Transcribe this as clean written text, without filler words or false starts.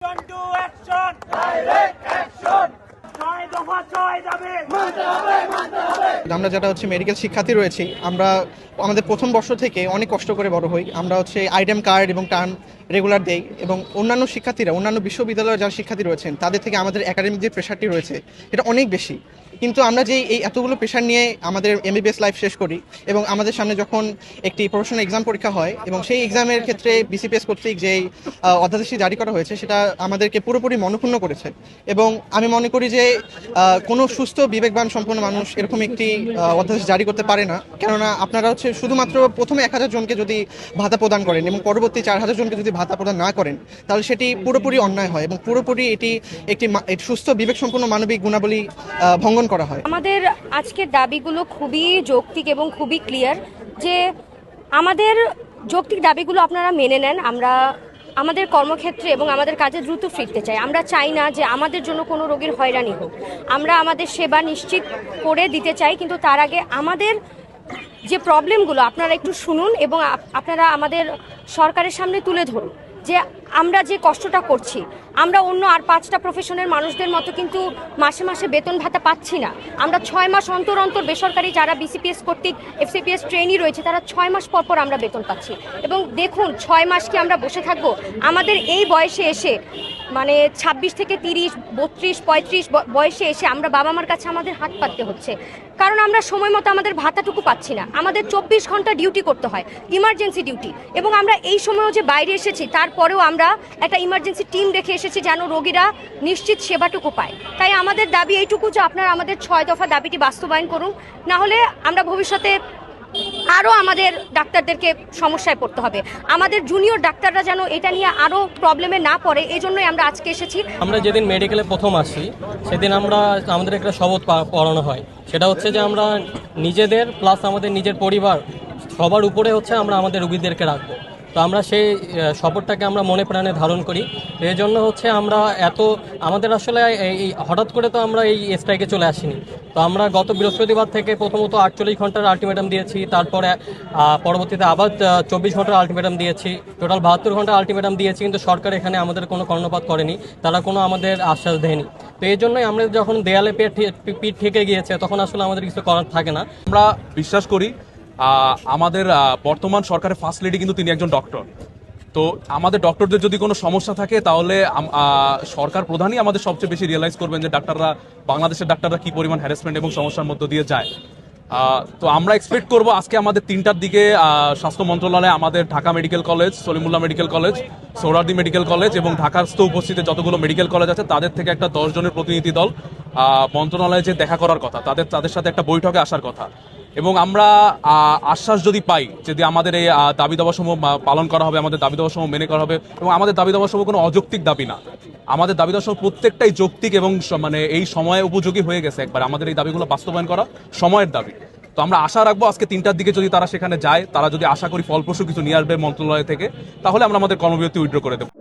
To action! Direct action! আমরা যেটা হচ্ছে মেডিকেল শিক্ষার্থী রয়েছি, আমরা আমাদের প্রথম বর্ষ থেকে অনেক কষ্ট করে বড় হই। আমরা হচ্ছে আইডেম কার্ড এবং টার্ম রেগুলার দেই, এবং অন্যান্য শিক্ষার্থীরা অন্যান্য বিশ্ববিদ্যালয়ের যারা শিক্ষার্থী রয়েছেন তাদের থেকে আমাদের একাডেমিক যে প্রেশারটি রয়েছে এটা অনেক বেশি। কিন্তু আমরা যে এই এতগুলো প্রেশার নিয়ে আমাদের এমবিবিএস লাইফ শেষ করি, এবং আমাদের সামনে যখন একটি প্রফেশনাল এক্সাম পরীক্ষা হয় এবং সেই এক্সামের ক্ষেত্রে বিসিপিএস কর্তৃক যেই অধ্যাদেশটি জারি করা হয়েছে সেটা আমাদেরকে পুরোপুরি মনঃক্ষুণ্ণ করেছে। এবং আমি মনে করি যে কোনো সুস্থ বিবেকবান সম্পন্ন মানুষ এরকম একটি অধ্যাদেশ জারি করতে পারে না। কেননা আপনারা হচ্ছে শুধুমাত্র প্রথমে 1000 জনকে যদি ভাতা প্রদান করেন এবং পরবর্তী 4000 জনকে যদি ভাতা প্রদান না করেন, তাহলে সেটি পুরোপুরি অন্যায় হয় এবং পুরোপুরি এটি একটি সুস্থ বিবেকসম্পন্ন মানবিক গুণাবলী ভঙ্গন করা হয়। আমাদের আজকের দাবিগুলো খুবই যৌক্তিক এবং খুবই ক্লিয়ার যে আমাদের যৌক্তিক দাবিগুলো আপনারা মেনে নেন। আমরা আমাদের কর্মক্ষেত্রে এবং আমাদের কাজে দ্রুত ফিরতে চাই। আমরা চাই না যে আমাদের জন্য কোনো রোগীর হয়রানি হোক। আমরা আমাদের সেবা নিশ্চিত করে দিতে চাই, কিন্তু তার আগে আমাদের যে প্রবলেমগুলো আপনারা একটু শুনুন এবং আপনারা আমাদের সরকারের সামনে তুলে ধরুন যে আমরা যে কষ্টটা করছি, আমরা অন্য আর 5টা প্রফেশনের মানুষদের মতো কিন্তু মাসে মাসে বেতন ভাতা পাচ্ছি না। আমরা 6 মাস অন্তর অন্তর বেসরকারি যারা বিসিপিএস কর্তৃক এফসিপিএস ট্রেনি রয়েছে তারা 6 মাস পর পর আমরা বেতন পাচ্ছি। এবং দেখুন 6 মাস কি আমরা বসে থাকবো? আমাদের এই বয়সে এসে মানে 26 থেকে 30, 32, 35 বয়সে এসে আমরা বাবা মার কাছে আমাদের হাত পাততে হচ্ছে, কারণ আমরা সময় মতো আমাদের ভাতাটুকু পাচ্ছি না। আমাদের 24 ঘন্টা ডিউটি করতে হয়, ইমার্জেন্সি ডিউটি, এবং আমরা এই সময়ও যে বাইরে এসেছি তারপরেও আমরা একটা ইমার্জেন্সি টিম রেখে এসেছি যেন রোগীরা নিশ্চিত সেবাটুকু পায়। তাই আমাদের দাবি এইটুকু যে আপনারা আমাদের 6 দফা দাবিটি বাস্তবায়ন করুন, না হলে আমরা ভবিষ্যতে আরও আমাদের ডাক্তারদেরকে সমস্যায় পড়তে হবে। আমাদের জুনিয়র ডাক্তাররা যেন এটা নিয়ে আরও প্রবলেমে না পড়ে, এই জন্যই আমরা আজকে এসেছি। আমরা যেদিন মেডিকেলে প্রথম আসি সেদিন আমাদের একটা শপথ পড়ানো হয়, সেটা হচ্ছে যে আমরা নিজেদের প্লাস আমাদের নিজের পরিবার সবার উপরে হচ্ছে আমরা আমাদের রোগীদেরকে রাখবো। তো আমরা সেই শপথটাকে আমরা মনে প্রাণে ধারণ করি। এই জন্য হচ্ছে আমরা আমাদের আসলে এই হঠাৎ করে তো আমরা এই স্ট্রাইকে চলে আসিনি। তো আমরা গত বৃহস্পতিবার থেকে প্রথমত 48 ঘন্টার আলটিমেটাম দিয়েছি, তারপরে পরবর্তীতে আবার 24 ঘন্টার আলটিমেটাম দিয়েছি, টোটাল 72 ঘন্টার আলটিমেটাম দিয়েছি, কিন্তু সরকার এখানে আমাদের কোনো কর্ণপাত করেনি, তারা কোনো আমাদের আশ্বাস দেয়নি। তো এই জন্যই আমরা যখন দেয়ালে পিঠ ঠেকে গিয়েছে তখন আসলে আমাদের কিছু করার থাকে না। আমরা বিশ্বাস করি আমাদের বর্তমান সরকারের ফার্স্ট লেডি কিন্তু তিনি একজন ডক্টর। তো আমাদের ডক্টরদের যদি কোনো সমস্যা থাকে তাহলে সরকার প্রধানই আমাদের সবচেয়ে বেশি রিয়েলাইজ করবেন যে বাংলাদেশের ডাক্তাররা কি পরিমাণ হ্যারাসমেন্ট এবং সমস্যার মধ্য দিয়ে যায়। তো আমরা এক্সপেক্ট করব আজকে আমাদের 3টার দিকে স্বাস্থ্য মন্ত্রণালয়ে আমাদের Dhaka medical college, Salimullah medical college, Suhrawardy medical college এবং ঢাকাস্থ উপস্থিত যতগুলো মেডিকেল কলেজ আছে তাদের থেকে একটা 10 জনের প্রতিনিধি দল মন্ত্রণালয়ে যে দেখা করার কথা, তাদের সাথে একটা বৈঠকে আসার কথা। এবং আমরা আশ্বাস যদি পাই যদি আমাদের এই দাবি দাবাসমূহ পালন করা হবে, আমাদের দাবি দাবাসমূহ মেনে করা হবে, এবং আমাদের দাবি দাবাসমূহ কোনো অযৌক্তিক দাবি না, আমাদের দাবি দাবাসমূহ প্রত্যেকটাই যৌক্তিক এবং মানে এই সময়ে উপযোগী হয়ে গেছে। একবার আমাদের এই দাবিগুলো বাস্তবায়ন করা সময়ের দাবি। তো আমরা আশা রাখবো আজকে 3টার দিকে যদি তারা সেখানে যায়, তারা যদি আশা করি ফলপ্রসূ কিছু নিয়ে আসবে মন্ত্রণালয় থেকে, তাহলে আমরা আমাদের কর্মবিরতি উইথড্র করে দেবো।